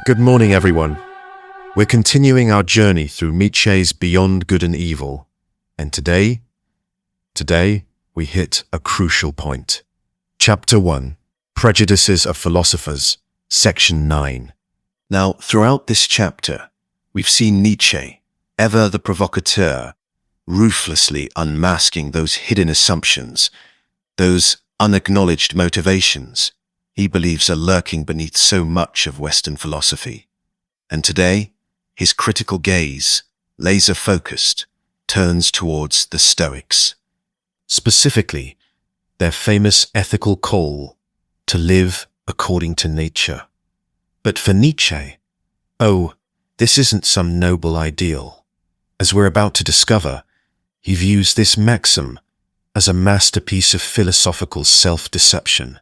Good morning, everyone. We're continuing our journey through Nietzsche's Beyond Good and Evil, and today we hit a crucial point. Chapter 1, Prejudices of Philosophers, Section 9. Now, throughout this chapter, we've seen Nietzsche, ever the provocateur, ruthlessly unmasking those hidden assumptions, those unacknowledged motivations he believes are lurking beneath so much of Western philosophy. And today, his critical gaze, laser-focused, turns towards the Stoics. Specifically, their famous ethical call to live according to nature. But for Nietzsche, this isn't some noble ideal. As we're about to discover, he views this maxim as a masterpiece of philosophical self-deception.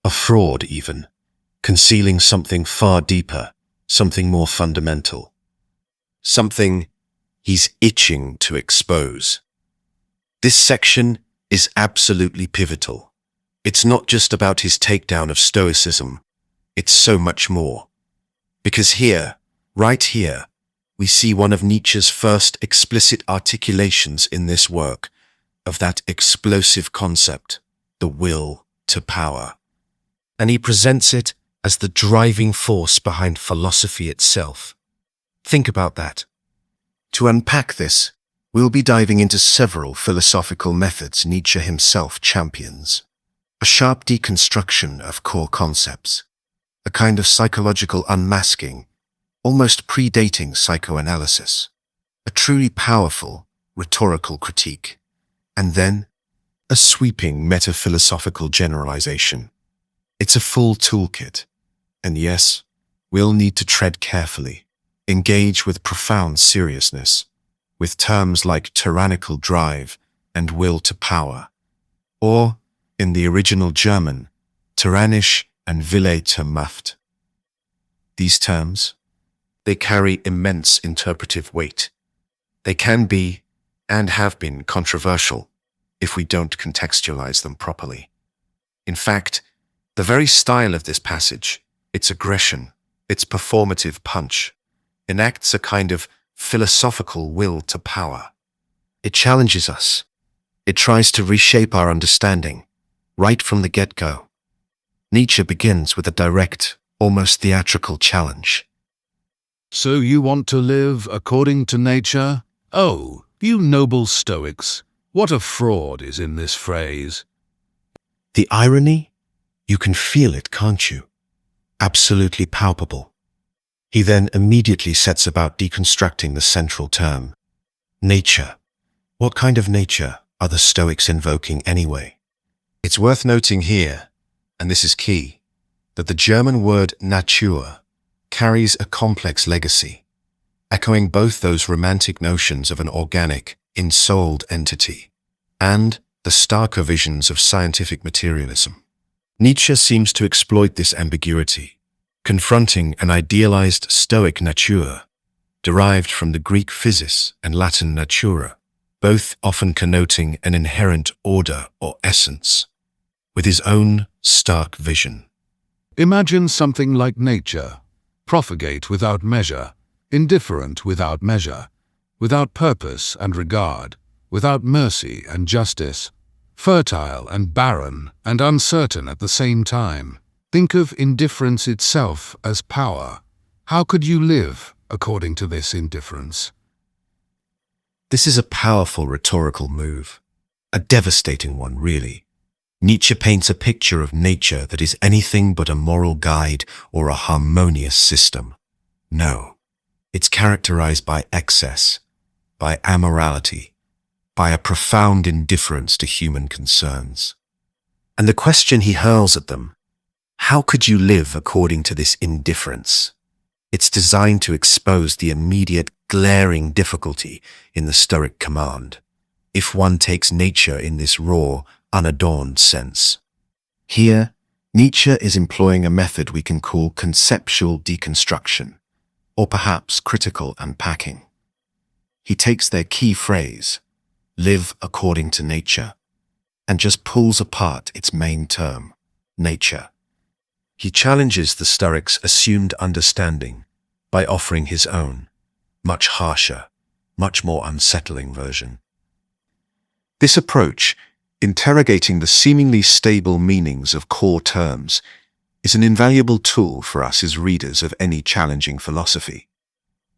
A fraud, even, concealing something far deeper, something more fundamental. Something he's itching to expose. This section is absolutely pivotal. It's not just about his takedown of Stoicism, it's so much more. Because here, right here, we see one of Nietzsche's first explicit articulations in this work of that explosive concept, the will to power. And he presents it as the driving force behind philosophy itself. Think about that. To unpack this, we'll be diving into several philosophical methods Nietzsche himself champions. A sharp deconstruction of core concepts, a kind of psychological unmasking, almost predating psychoanalysis, a truly powerful rhetorical critique, and then a sweeping metaphilosophical generalization. It's a full toolkit, and yes, we'll need to tread carefully, engage with profound seriousness, with terms like tyrannical drive and will to power, or, in the original German, tyrannisch and Wille zur Macht. These terms, they carry immense interpretive weight. They can be, and have been, controversial if we don't contextualize them properly. In fact, the very style of this passage, its aggression, its performative punch, enacts a kind of philosophical will to power. It challenges us. It tries to reshape our understanding, right from the get-go. Nietzsche begins with a direct, almost theatrical challenge. So you want to live according to nature? Oh, you noble Stoics, what a fraud is in this phrase. The irony? You can feel it, can't you? Absolutely palpable. He then immediately sets about deconstructing the central term. Nature. What kind of nature are the Stoics invoking anyway? It's worth noting here, and this is key, that the German word Natur carries a complex legacy, echoing both those romantic notions of an organic, ensouled entity, and the starker visions of scientific materialism. Nietzsche seems to exploit this ambiguity, confronting an idealized Stoic nature, derived from the Greek physis and Latin natura, both often connoting an inherent order or essence, with his own stark vision. Imagine something like nature, profligate without measure, indifferent without measure, without purpose and regard, without mercy and justice, fertile and barren and uncertain at the same time. Think of indifference itself as power. How could you live according to this indifference? This is a powerful rhetorical move, a devastating one, really. Nietzsche paints a picture of nature that is anything but a moral guide or a harmonious system. No, it's characterized by excess, by amorality, by a profound indifference to human concerns. And the question he hurls at them, how could you live according to this indifference? It's designed to expose the immediate, glaring difficulty in the Stoic command, if one takes nature in this raw, unadorned sense. Here, Nietzsche is employing a method we can call conceptual deconstruction, or perhaps critical unpacking. He takes their key phrase, live according to nature, and just pulls apart its main term, nature. He challenges the Stoics' assumed understanding by offering his own, much harsher, much more unsettling version. This approach, interrogating the seemingly stable meanings of core terms, is an invaluable tool for us as readers of any challenging philosophy.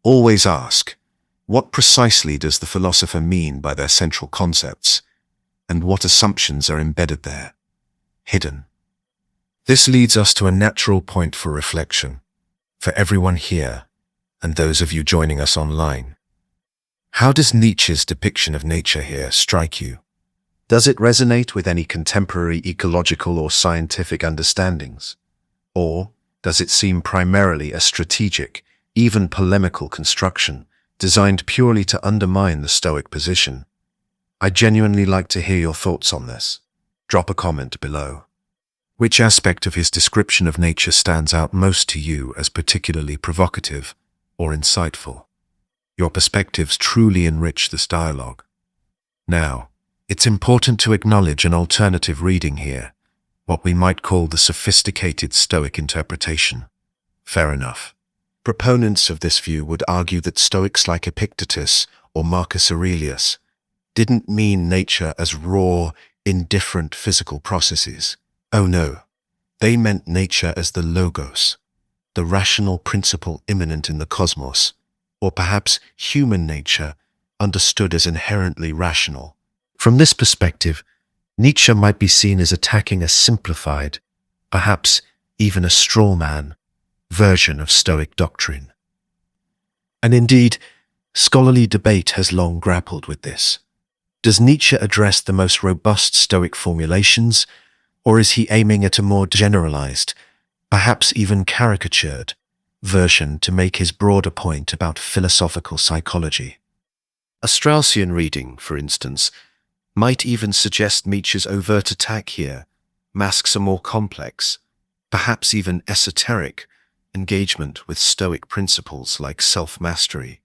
Always ask, what precisely does the philosopher mean by their central concepts, and what assumptions are embedded there, hidden? This leads us to a natural point for reflection, for everyone here, and those of you joining us online. How does Nietzsche's depiction of nature here strike you? Does it resonate with any contemporary ecological or scientific understandings? Or does it seem primarily a strategic, even polemical construction, designed purely to undermine the Stoic position? I'd genuinely like to hear your thoughts on this. Drop a comment below. Which aspect of his description of nature stands out most to you as particularly provocative or insightful? Your perspectives truly enrich this dialogue. Now, it's important to acknowledge an alternative reading here, what we might call the sophisticated Stoic interpretation. Fair enough. Proponents of this view would argue that Stoics like Epictetus or Marcus Aurelius didn't mean nature as raw, indifferent physical processes. Oh no, they meant nature as the logos, the rational principle immanent in the cosmos, or perhaps human nature understood as inherently rational. From this perspective, Nietzsche might be seen as attacking a simplified, perhaps even a straw man, version of Stoic doctrine. And indeed, scholarly debate has long grappled with this. Does Nietzsche address the most robust Stoic formulations, or is he aiming at a more generalized, perhaps even caricatured, version to make his broader point about philosophical psychology? A Straussian reading, for instance, might even suggest Nietzsche's overt attack here masks a more complex, perhaps even esoteric, engagement with Stoic principles like self-mastery,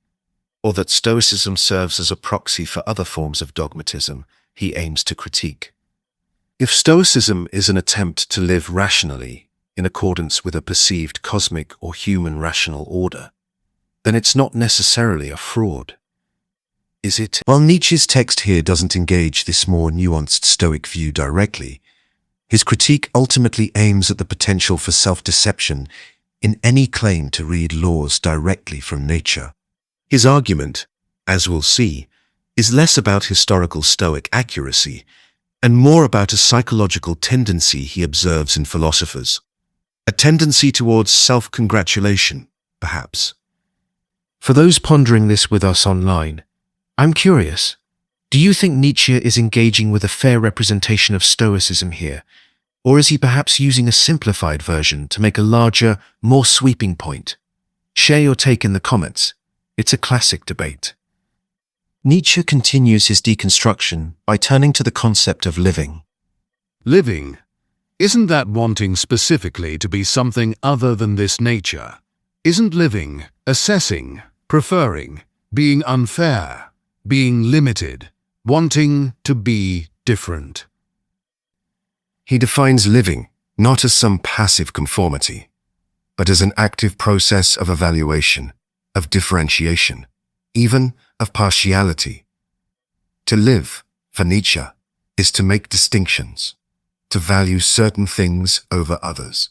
or that Stoicism serves as a proxy for other forms of dogmatism he aims to critique. If Stoicism is an attempt to live rationally in accordance with a perceived cosmic or human rational order, then it's not necessarily a fraud, is it? While Nietzsche's text here doesn't engage this more nuanced Stoic view directly, his critique ultimately aims at the potential for self-deception in any claim to read laws directly from nature. His argument, as we'll see, is less about historical Stoic accuracy and more about a psychological tendency he observes in philosophers. A tendency towards self-congratulation, perhaps. For those pondering this with us online, I'm curious, do you think Nietzsche is engaging with a fair representation of Stoicism here, or is he perhaps using a simplified version to make a larger, more sweeping point? Share your take in the comments. It's a classic debate. Nietzsche continues his deconstruction by turning to the concept of living. Living? Isn't that wanting specifically to be something other than this nature? Isn't living assessing, preferring, being unfair, being limited, wanting to be different? He defines living not as some passive conformity, but as an active process of evaluation, of differentiation, even of partiality. To live, for Nietzsche, is to make distinctions, to value certain things over others,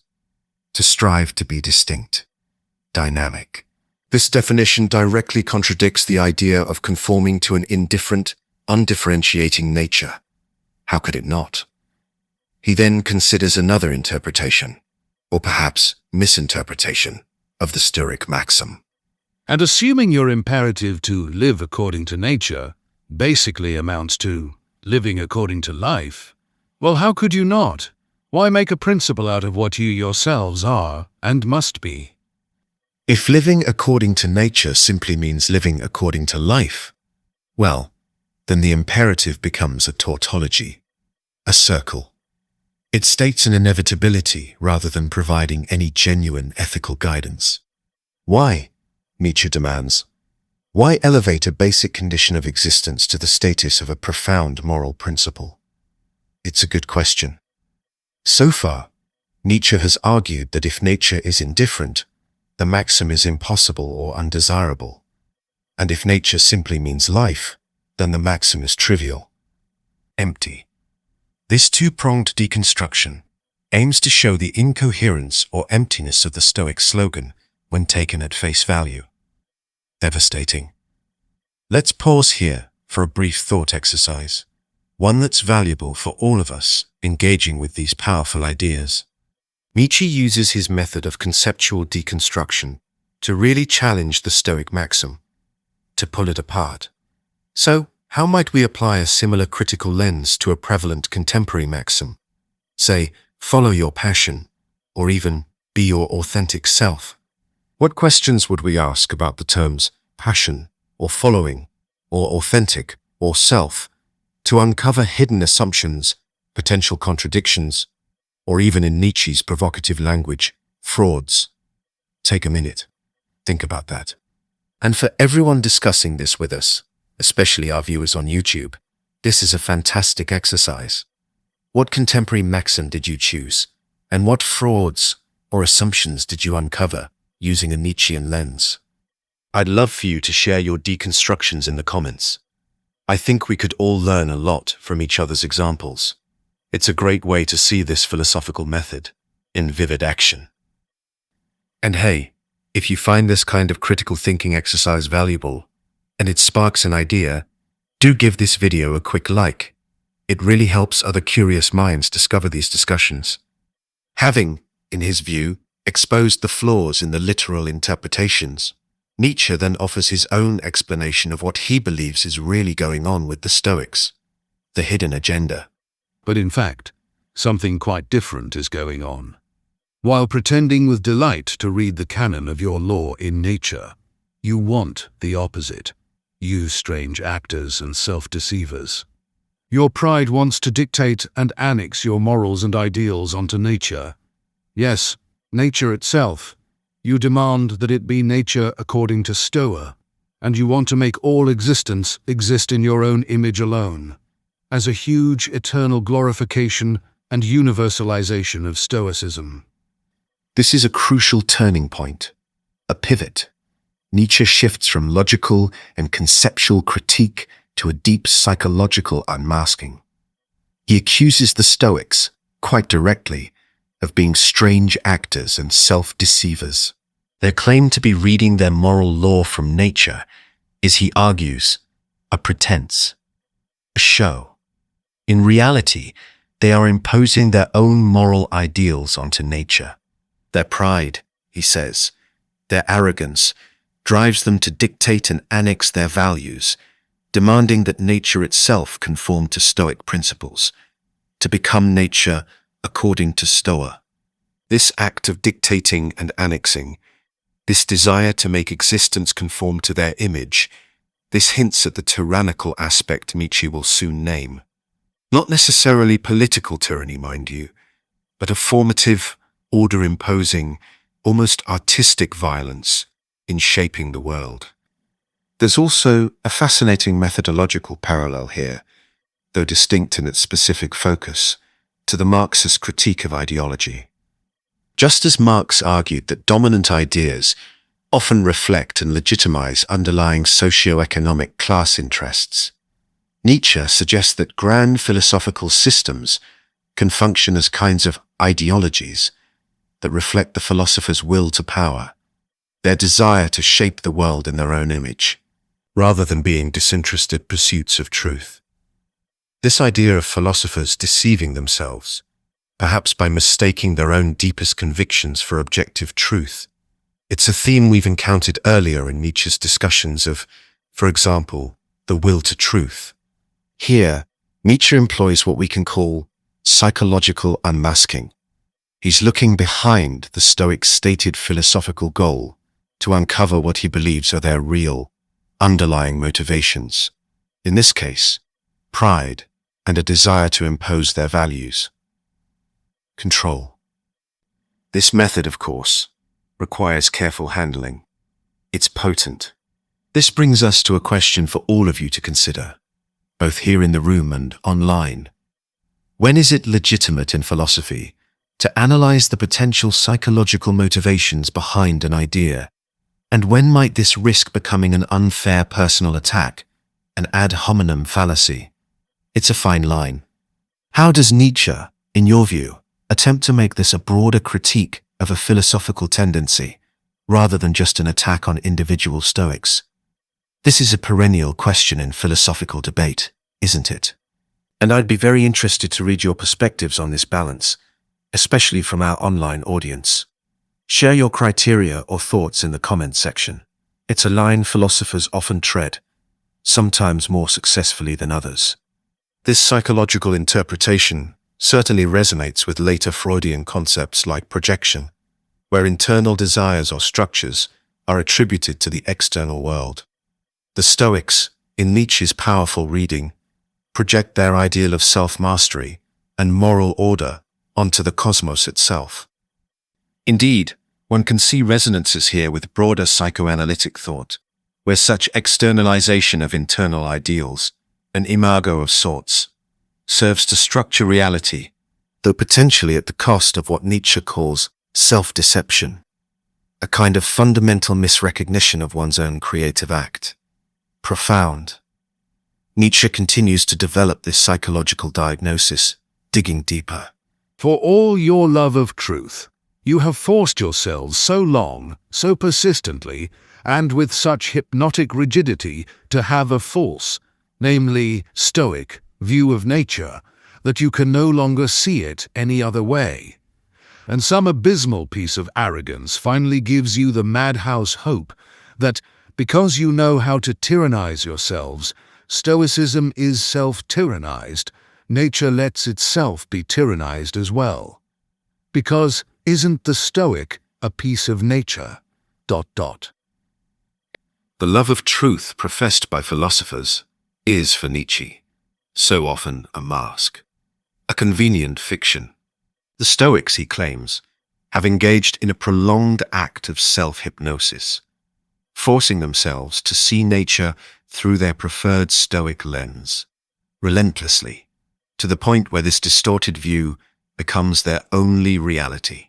to strive to be distinct, dynamic. This definition directly contradicts the idea of conforming to an indifferent, undifferentiating nature. How could it not? He then considers another interpretation, or perhaps misinterpretation, of the Stoic maxim. And assuming your imperative to live according to nature basically amounts to living according to life, well, how could you not? Why make a principle out of what you yourselves are and must be? If living according to nature simply means living according to life, well, then the imperative becomes a tautology, a circle. It states an inevitability rather than providing any genuine ethical guidance. Why? Nietzsche demands. Why elevate a basic condition of existence to the status of a profound moral principle? It's a good question. So far, Nietzsche has argued that if nature is indifferent, the maxim is impossible or undesirable. And if nature simply means life, then the maxim is trivial, empty. This two-pronged deconstruction aims to show the incoherence or emptiness of the Stoic slogan when taken at face value. Devastating. Let's pause here for a brief thought exercise, one that's valuable for all of us engaging with these powerful ideas. Nietzsche uses his method of conceptual deconstruction to really challenge the Stoic maxim, to pull it apart. So, how might we apply a similar critical lens to a prevalent contemporary maxim? Say, follow your passion, or even be your authentic self. What questions would we ask about the terms passion, or following, or authentic, or self, to uncover hidden assumptions, potential contradictions, or even in Nietzsche's provocative language, frauds? Take a minute. Think about that. And for everyone discussing this with us, especially our viewers on YouTube, this is a fantastic exercise. What contemporary maxim did you choose? And what frauds or assumptions did you uncover using a Nietzschean lens? I'd love for you to share your deconstructions in the comments. I think we could all learn a lot from each other's examples. It's a great way to see this philosophical method in vivid action. And hey, if you find this kind of critical thinking exercise valuable, and it sparks an idea, do give this video a quick like. It really helps other curious minds discover these discussions. Having, in his view, exposed the flaws in the literal interpretations, Nietzsche then offers his own explanation of what he believes is really going on with the Stoics, the hidden agenda. But in fact, something quite different is going on. While pretending with delight to read the canon of your law in nature, you want the opposite. You strange actors and self-deceivers. Your pride wants to dictate and annex your morals and ideals onto nature. Yes, nature itself. You demand that it be nature according to Stoa, and you want to make all existence exist in your own image alone, as a huge eternal glorification and universalization of Stoicism. This is a crucial turning point, a pivot. Nietzsche shifts from logical and conceptual critique to a deep psychological unmasking. He accuses the Stoics, quite directly, of being strange actors and self-deceivers. Their claim to be reading their moral law from nature is, he argues, a pretense, a show. In reality, they are imposing their own moral ideals onto nature. Their pride, he says, their arrogance, drives them to dictate and annex their values, demanding that nature itself conform to Stoic principles, to become nature according to Stoa. This act of dictating and annexing, this desire to make existence conform to their image, this hints at the tyrannical aspect Nietzsche will soon name. Not necessarily political tyranny, mind you, but a formative, order-imposing, almost artistic violence in shaping the world. There's also a fascinating methodological parallel here, though distinct in its specific focus, to the Marxist critique of ideology. Just as Marx argued that dominant ideas often reflect and legitimize underlying socio-economic class interests, Nietzsche suggests that grand philosophical systems can function as kinds of ideologies that reflect the philosopher's will to power, their desire to shape the world in their own image, rather than being disinterested pursuits of truth. This idea of philosophers deceiving themselves, perhaps by mistaking their own deepest convictions for objective truth, it's a theme we've encountered earlier in Nietzsche's discussions of, for example, the will to truth. Here, Nietzsche employs what we can call psychological unmasking. He's looking behind the Stoics' stated philosophical goal to uncover what he believes are their real, underlying motivations. In this case, pride and a desire to impose their values. Control. This method, of course, requires careful handling. It's potent. This brings us to a question for all of you to consider, both here in the room and online. When is it legitimate in philosophy to analyze the potential psychological motivations behind an idea. And when might this risk becoming an unfair personal attack, an ad hominem fallacy? It's a fine line. How does Nietzsche, in your view, attempt to make this a broader critique of a philosophical tendency, rather than just an attack on individual Stoics? This is a perennial question in philosophical debate, isn't it? And I'd be very interested to read your perspectives on this balance, especially from our online audience. Share your criteria or thoughts in the comments section. It's a line philosophers often tread, sometimes more successfully than others. This psychological interpretation certainly resonates with later Freudian concepts like projection, where internal desires or structures are attributed to the external world. The Stoics, in Nietzsche's powerful reading, project their ideal of self-mastery and moral order onto the cosmos itself. Indeed, one can see resonances here with broader psychoanalytic thought, where such externalization of internal ideals, an imago of sorts, serves to structure reality, though potentially at the cost of what Nietzsche calls self-deception, a kind of fundamental misrecognition of one's own creative act. Profound. Nietzsche continues to develop this psychological diagnosis, digging deeper. For all your love of truth, you have forced yourselves so long, so persistently, and with such hypnotic rigidity to have a false, namely Stoic, view of nature, that you can no longer see it any other way. And some abysmal piece of arrogance finally gives you the madhouse hope that, because you know how to tyrannize yourselves, Stoicism is self-tyrannized, nature lets itself be tyrannized as well. Because isn't the Stoic a piece of nature? ... The love of truth professed by philosophers is, for Nietzsche, so often a mask, a convenient fiction. The Stoics, he claims, have engaged in a prolonged act of self-hypnosis, forcing themselves to see nature through their preferred Stoic lens, relentlessly, to the point where this distorted view becomes their only reality.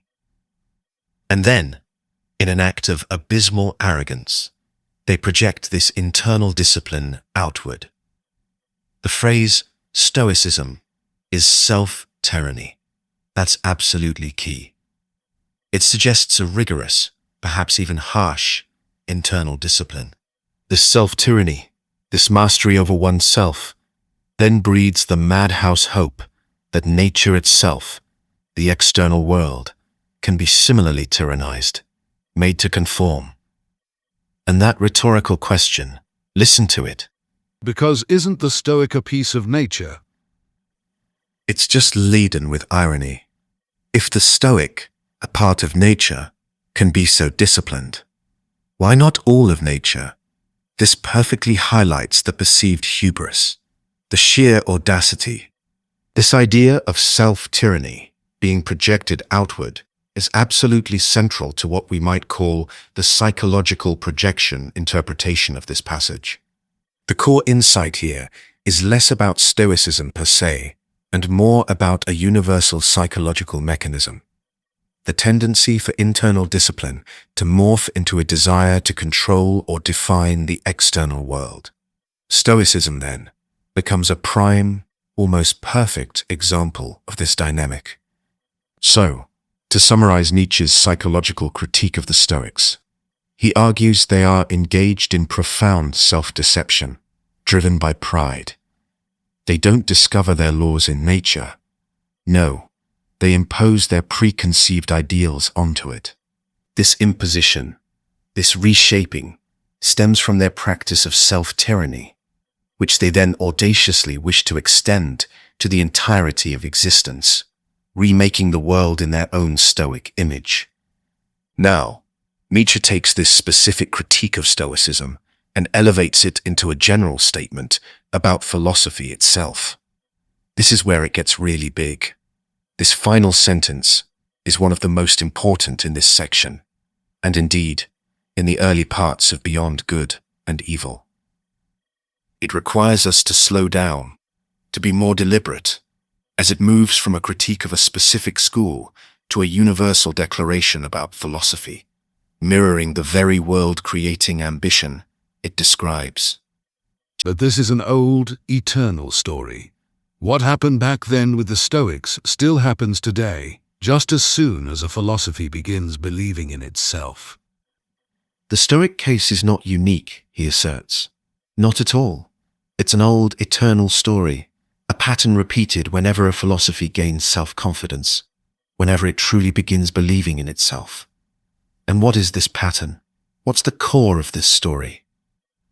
And then, in an act of abysmal arrogance, they project this internal discipline outward. The phrase Stoicism is self-tyranny. That's absolutely key. It suggests a rigorous, perhaps even harsh, internal discipline. This self-tyranny, this mastery over oneself, then breeds the madhouse hope that nature itself, the external world, can be similarly tyrannized, made to conform. And that rhetorical question, listen to it. Because isn't the Stoic a piece of nature? It's just laden with irony. If the Stoic, a part of nature, can be so disciplined, why not all of nature? This perfectly highlights the perceived hubris, the sheer audacity. This idea of self-tyranny being projected outward is absolutely central to what we might call the psychological projection interpretation of this passage. The core insight here is less about Stoicism per se, and more about a universal psychological mechanism. The tendency for internal discipline to morph into a desire to control or define the external world. Stoicism, then, becomes a prime, almost perfect example of this dynamic. So, to summarize Nietzsche's psychological critique of the Stoics, he argues they are engaged in profound self-deception, driven by pride. They don't discover their laws in nature. No, they impose their preconceived ideals onto it. This imposition, this reshaping, stems from their practice of self-tyranny, which they then audaciously wish to extend to the entirety of existence, remaking the world in their own Stoic image. Now, Nietzsche takes this specific critique of Stoicism and elevates it into a general statement about philosophy itself. This is where it gets really big. This final sentence is one of the most important in this section, and indeed, in the early parts of Beyond Good and Evil. It requires us to slow down, to be more deliberate, as it moves from a critique of a specific school to a universal declaration about philosophy, mirroring the very world-creating ambition it describes. But this is an old, eternal story. What happened back then with the Stoics still happens today, just as soon as a philosophy begins believing in itself. The Stoic case is not unique, he asserts. Not at all. It's an old, eternal story, a pattern repeated whenever a philosophy gains self-confidence, whenever it truly begins believing in itself. And what is this pattern? What's the core of this story?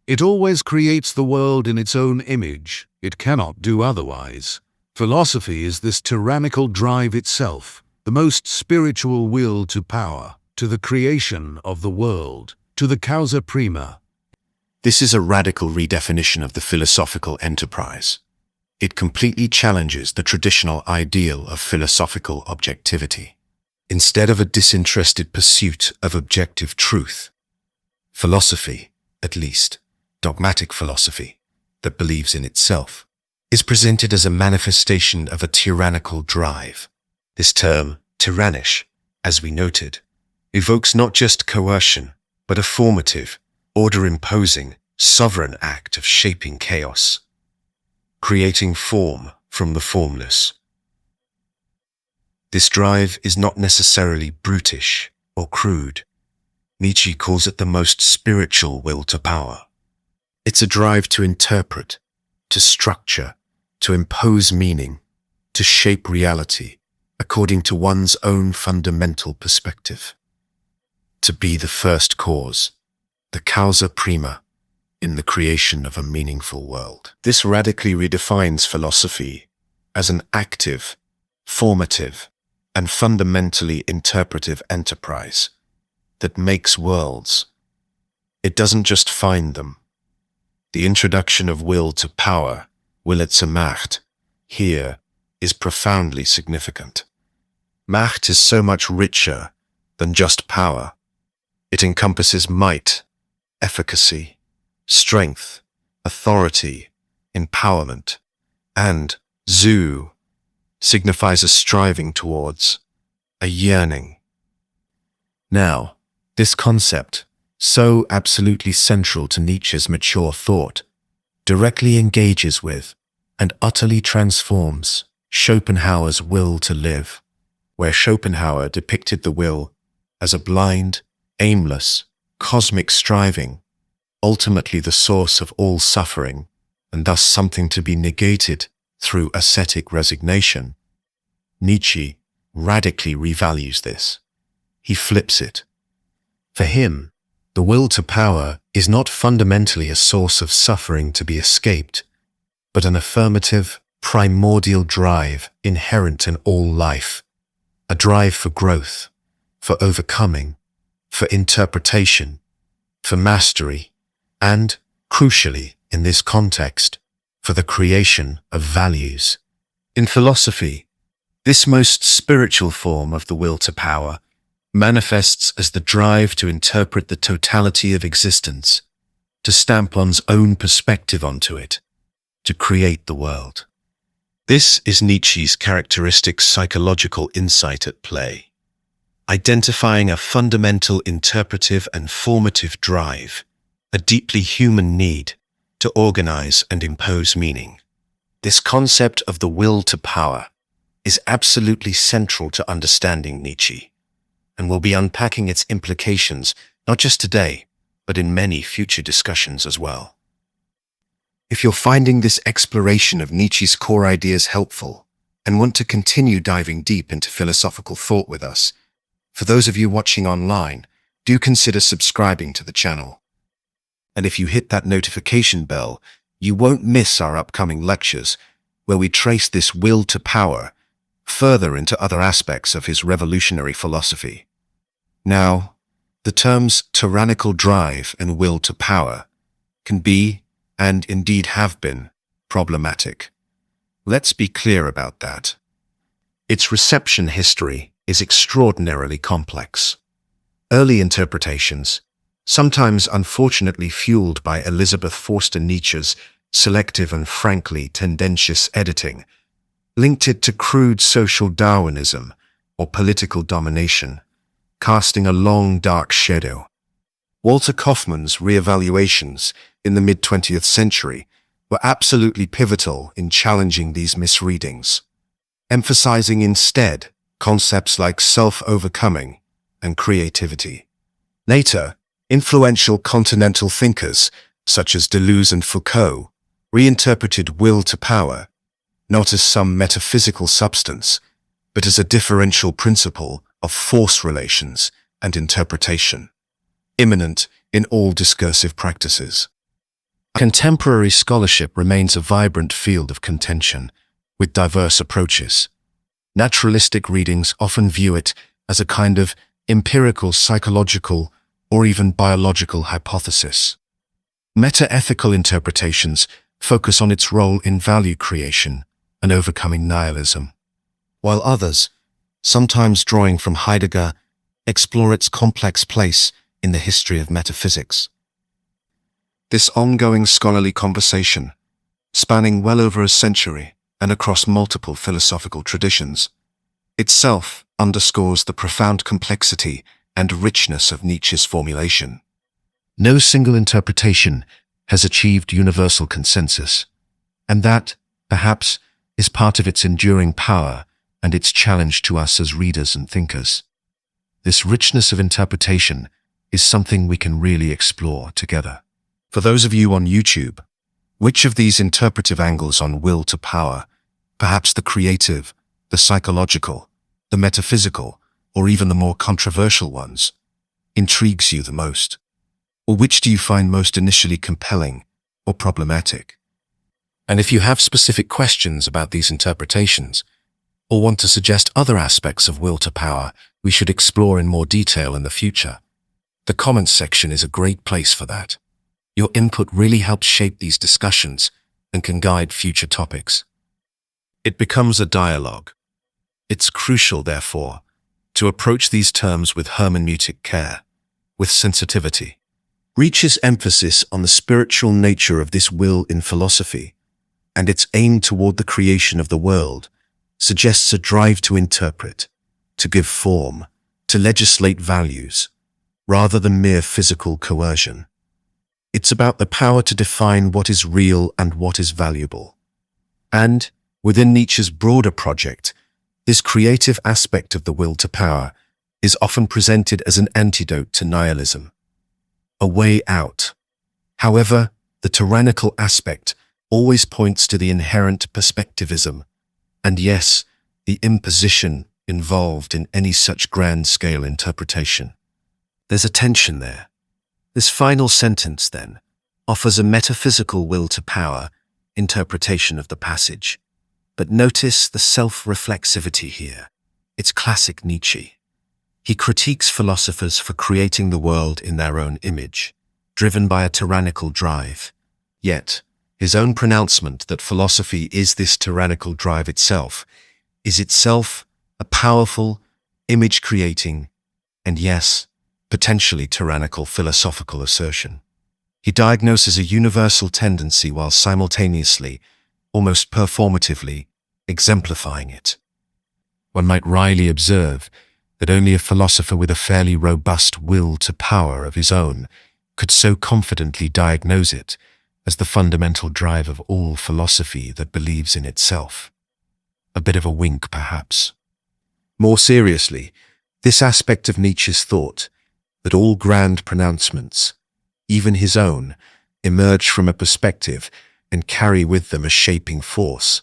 It always creates the world in its own image. It cannot do otherwise. Philosophy is this tyrannical drive itself, the most spiritual will to power, to the creation of the world, to the causa prima. This is a radical redefinition of the philosophical enterprise. It completely challenges the traditional ideal of philosophical objectivity. Instead of a disinterested pursuit of objective truth, philosophy, at least, dogmatic philosophy, that believes in itself, is presented as a manifestation of a tyrannical drive. This term, tyrannisch, as we noted, evokes not just coercion, but a formative, order-imposing, sovereign act of shaping chaos, creating form from the formless. This drive is not necessarily brutish or crude. Nietzsche calls it the most spiritual will to power. It's a drive to interpret, to structure, to impose meaning, to shape reality according to one's own fundamental perspective. To be the first cause, the causa prima, in the creation of a meaningful world. This radically redefines philosophy as an active, formative, and fundamentally interpretive enterprise that makes worlds. It doesn't just find them. The introduction of will to power, will zur Macht, here is profoundly significant. Macht is so much richer than just power. It encompasses might, efficacy, strength, authority, empowerment, and zu signifies a striving towards, a yearning. Now, this concept, so absolutely central to Nietzsche's mature thought, directly engages with and utterly transforms Schopenhauer's will to live, where Schopenhauer depicted the will as a blind, aimless, cosmic striving, ultimately the source of all suffering, and thus something to be negated through ascetic resignation. Nietzsche radically revalues this. He flips it. For him, the will to power is not fundamentally a source of suffering to be escaped, but an affirmative, primordial drive inherent in all life, a drive for growth, for overcoming, for interpretation, for mastery, and, crucially in this context, for the creation of values. In philosophy, this most spiritual form of the will to power manifests as the drive to interpret the totality of existence, to stamp one's own perspective onto it, to create the world. This is Nietzsche's characteristic psychological insight at play, identifying a fundamental interpretive and formative drive, a deeply human need to organize and impose meaning. This concept of the will to power is absolutely central to understanding Nietzsche, and we'll be unpacking its implications not just today, but in many future discussions as well. If you're finding this exploration of Nietzsche's core ideas helpful and want to continue diving deep into philosophical thought with us, for those of you watching online, do consider subscribing to the channel. And if you hit that notification bell, you won't miss our upcoming lectures, where we trace this will to power further into other aspects of his revolutionary philosophy. Now, the terms tyrannical drive and will to power can be, and indeed have been, problematic. Let's be clear about that. Its reception history is extraordinarily complex. Early interpretations, sometimes unfortunately fueled by Elizabeth Forster Nietzsche's selective and frankly tendentious editing, linked it to crude social Darwinism or political domination, casting a long, dark shadow. Walter Kaufmann's reevaluations in the mid-20th century were absolutely pivotal in challenging these misreadings, emphasizing instead concepts like self-overcoming and creativity. Later, influential continental thinkers such as Deleuze and Foucault reinterpreted will to power not as some metaphysical substance, but as a differential principle of force relations and interpretation, immanent in all discursive practices. Contemporary scholarship remains a vibrant field of contention, with diverse approaches. Naturalistic readings often view it as a kind of empirical, psychological, or even biological hypothesis. Meta-ethical interpretations focus on its role in value creation and overcoming nihilism, while others, sometimes drawing from Heidegger, explore its complex place in the history of metaphysics. This ongoing scholarly conversation, spanning well over a century and across multiple philosophical traditions, itself underscores the profound complexity and richness of Nietzsche's formulation. No single interpretation has achieved universal consensus, and that, perhaps, is part of its enduring power and its challenge to us as readers and thinkers. This richness of interpretation is something we can really explore together. For those of you on YouTube, which of these interpretive angles on will to power, perhaps the creative, the psychological, the metaphysical, or even the more controversial ones, intrigues you the most? Or which do you find most initially compelling or problematic? And if you have specific questions about these interpretations, or want to suggest other aspects of will to power we should explore in more detail in the future, the comments section is a great place for that. Your input really helps shape these discussions and can guide future topics. It becomes a dialogue. It's crucial, therefore, to approach these terms with hermeneutic care, with sensitivity. Nietzsche's emphasis on the spiritual nature of this will in philosophy and its aim toward the creation of the world suggests a drive to interpret, to give form, to legislate values, rather than mere physical coercion. It's about the power to define what is real and what is valuable. And, within Nietzsche's broader project, this creative aspect of the will to power is often presented as an antidote to nihilism, a way out. However, the tyrannical aspect always points to the inherent perspectivism, and yes, the imposition involved in any such grand-scale interpretation. There's a tension there. This final sentence, then, offers a metaphysical will to power interpretation of the passage. But notice the self-reflexivity here. It's classic Nietzsche. He critiques philosophers for creating the world in their own image, driven by a tyrannical drive. Yet, his own pronouncement that philosophy is this tyrannical drive itself is itself a powerful, image-creating, and yes, potentially tyrannical philosophical assertion. He diagnoses a universal tendency while simultaneously, almost performatively, exemplifying it. One might wryly observe that only a philosopher with a fairly robust will to power of his own could so confidently diagnose it as the fundamental drive of all philosophy that believes in itself. A bit of a wink, perhaps. More seriously, this aspect of Nietzsche's thought, that all grand pronouncements, even his own, emerge from a perspective and carry with them a shaping force,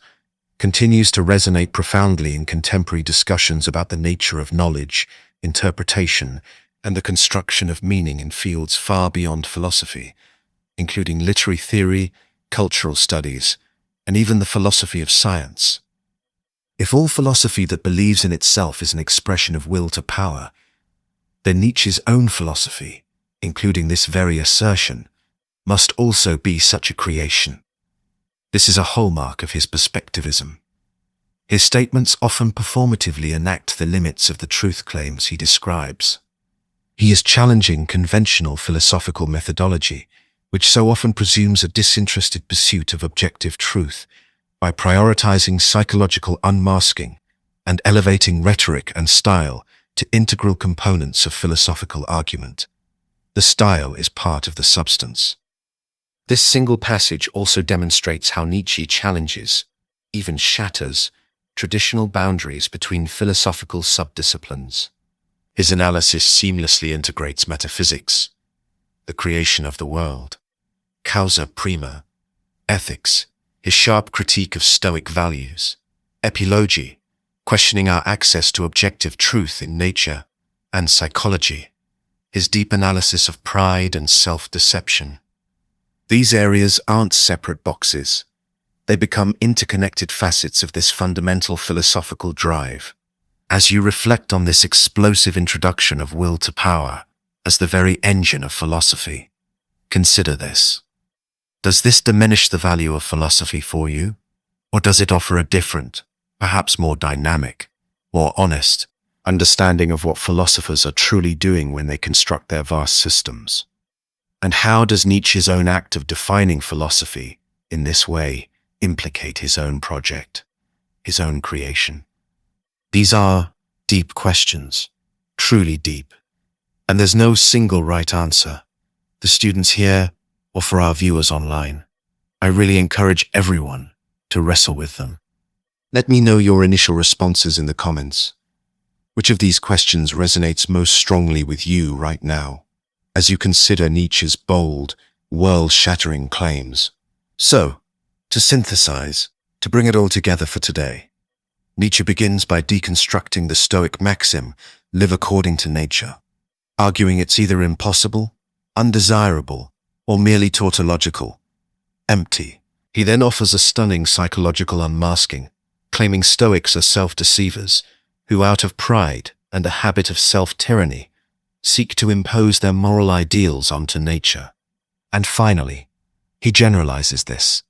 continues to resonate profoundly in contemporary discussions about the nature of knowledge, interpretation, and the construction of meaning in fields far beyond philosophy, including literary theory, cultural studies, and even the philosophy of science. If all philosophy that believes in itself is an expression of will to power, then Nietzsche's own philosophy, including this very assertion, must also be such a creation. This is a hallmark of his perspectivism. His statements often performatively enact the limits of the truth claims he describes. He is challenging conventional philosophical methodology, which so often presumes a disinterested pursuit of objective truth, by prioritizing psychological unmasking and elevating rhetoric and style to integral components of philosophical argument. The style is part of the substance. This single passage also demonstrates how Nietzsche challenges, even shatters, traditional boundaries between philosophical subdisciplines. His analysis seamlessly integrates metaphysics, the creation of the world, causa prima, ethics, his sharp critique of Stoic values, epilogy, questioning our access to objective truth in nature, and psychology, his deep analysis of pride and self-deception. These areas aren't separate boxes. They become interconnected facets of this fundamental philosophical drive. As you reflect on this explosive introduction of will to power as the very engine of philosophy, consider this. Does this diminish the value of philosophy for you? Or does it offer a different, perhaps more dynamic, more honest understanding of what philosophers are truly doing when they construct their vast systems? And how does Nietzsche's own act of defining philosophy in this way implicate his own project, his own creation? These are deep questions, truly deep. And there's no single right answer. The students here, or for our viewers online, I really encourage everyone to wrestle with them. Let me know your initial responses in the comments. Which of these questions resonates most strongly with you right now, as you consider Nietzsche's bold, world-shattering claims? So, to synthesize, to bring it all together for today, Nietzsche begins by deconstructing the Stoic maxim, live according to nature, arguing it's either impossible, undesirable, or merely tautological, empty. He then offers a stunning psychological unmasking, claiming Stoics are self-deceivers, who out of pride and a habit of self-tyranny, seek to impose their moral ideals onto nature. And finally, he generalizes this,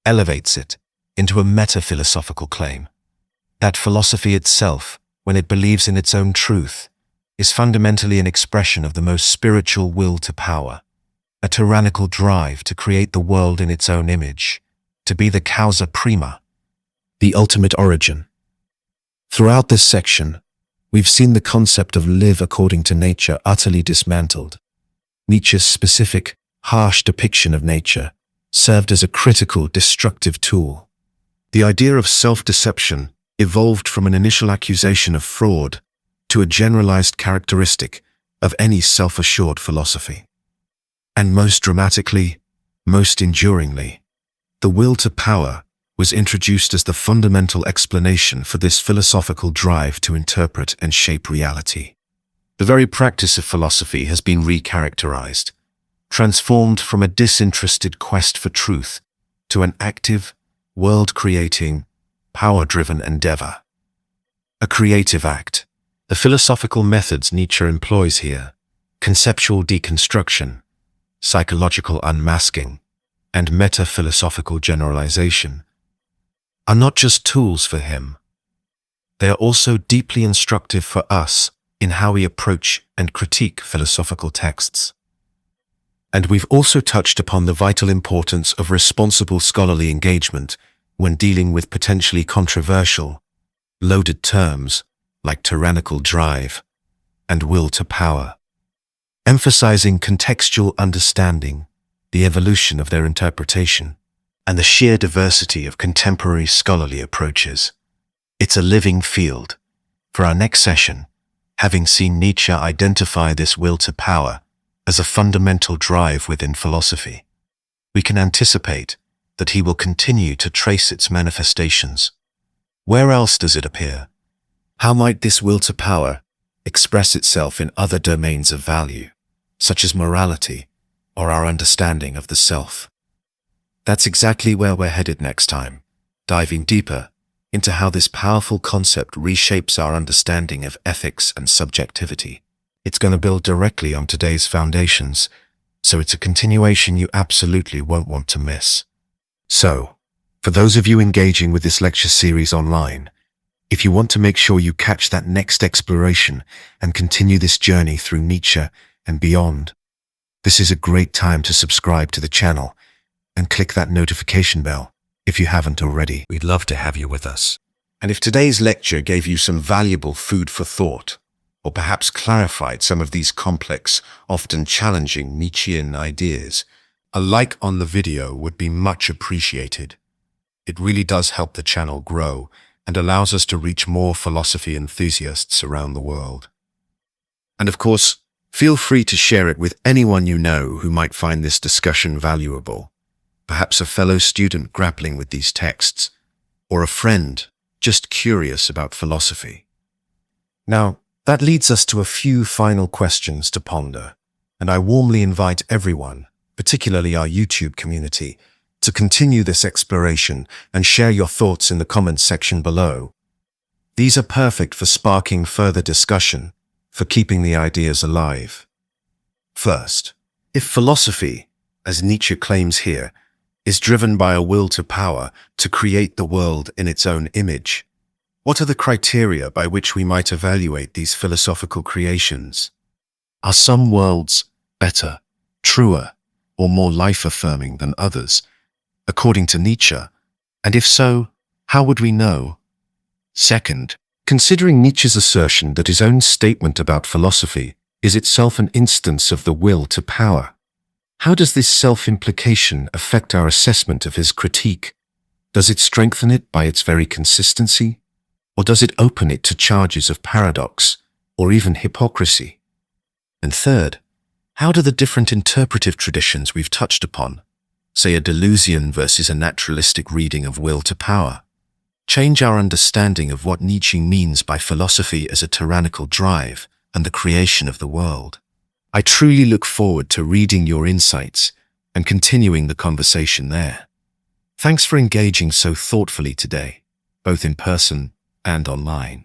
elevates it into a meta-philosophical claim, that philosophy itself, when it believes in its own truth, is fundamentally an expression of the most spiritual will to power, a tyrannical drive to create the world in its own image, to be the causa prima, the ultimate origin. Throughout this section, we've seen the concept of live according to nature utterly dismantled. Nietzsche's specific, harsh depiction of nature served as a critical, destructive tool. The idea of self-deception evolved from an initial accusation of fraud to a generalized characteristic of any self-assured philosophy. And most dramatically, most enduringly, the will to power was introduced as the fundamental explanation for this philosophical drive to interpret and shape reality. The very practice of philosophy has been recharacterized, transformed from a disinterested quest for truth to an active, world-creating, power-driven endeavor. A creative act. The philosophical methods Nietzsche employs here, conceptual deconstruction, psychological unmasking, and meta-philosophical generalization, are not just tools for him. They are also deeply instructive for us in how we approach and critique philosophical texts. And we've also touched upon the vital importance of responsible scholarly engagement when dealing with potentially controversial, loaded terms like tyrannical drive and will to power, emphasizing contextual understanding, the evolution of their interpretation, and the sheer diversity of contemporary scholarly approaches. It's a living field. For our next session, having seen Nietzsche identify this will to power as a fundamental drive within philosophy, we can anticipate that he will continue to trace its manifestations. Where else does it appear? How might this will to power express itself in other domains of value, such as morality or our understanding of the self? That's exactly where we're headed next time, diving deeper into how this powerful concept reshapes our understanding of ethics and subjectivity. It's going to build directly on today's foundations, so it's a continuation you absolutely won't want to miss. So, for those of you engaging with this lecture series online, if you want to make sure you catch that next exploration and continue this journey through Nietzsche and beyond, this is a great time to subscribe to the channel and click that notification bell if you haven't already. We'd love to have you with us. And if today's lecture gave you some valuable food for thought, or perhaps clarified some of these complex, often challenging Nietzschean ideas, a like on the video would be much appreciated. It really does help the channel grow and allows us to reach more philosophy enthusiasts around the world. And of course, feel free to share it with anyone you know who might find this discussion valuable. Perhaps a fellow student grappling with these texts, or a friend just curious about philosophy. Now, that leads us to a few final questions to ponder, and I warmly invite everyone, particularly our YouTube community, to continue this exploration and share your thoughts in the comments section below. These are perfect for sparking further discussion, for keeping the ideas alive. First, if philosophy, as Nietzsche claims here, is driven by a will to power to create the world in its own image, what are the criteria by which we might evaluate these philosophical creations? Are some worlds better, truer, or more life-affirming than others, according to Nietzsche? And if so, how would we know? Second, considering Nietzsche's assertion that his own statement about philosophy is itself an instance of the will to power, how does this self-implication affect our assessment of his critique? Does it strengthen it by its very consistency? Or does it open it to charges of paradox, or even hypocrisy? And third, how do the different interpretive traditions we've touched upon, say a Deleuzian versus a naturalistic reading of will to power, change our understanding of what Nietzsche means by philosophy as a tyrannical drive and the creation of the world? I truly look forward to reading your insights and continuing the conversation there. Thanks for engaging so thoughtfully today, both in person and online.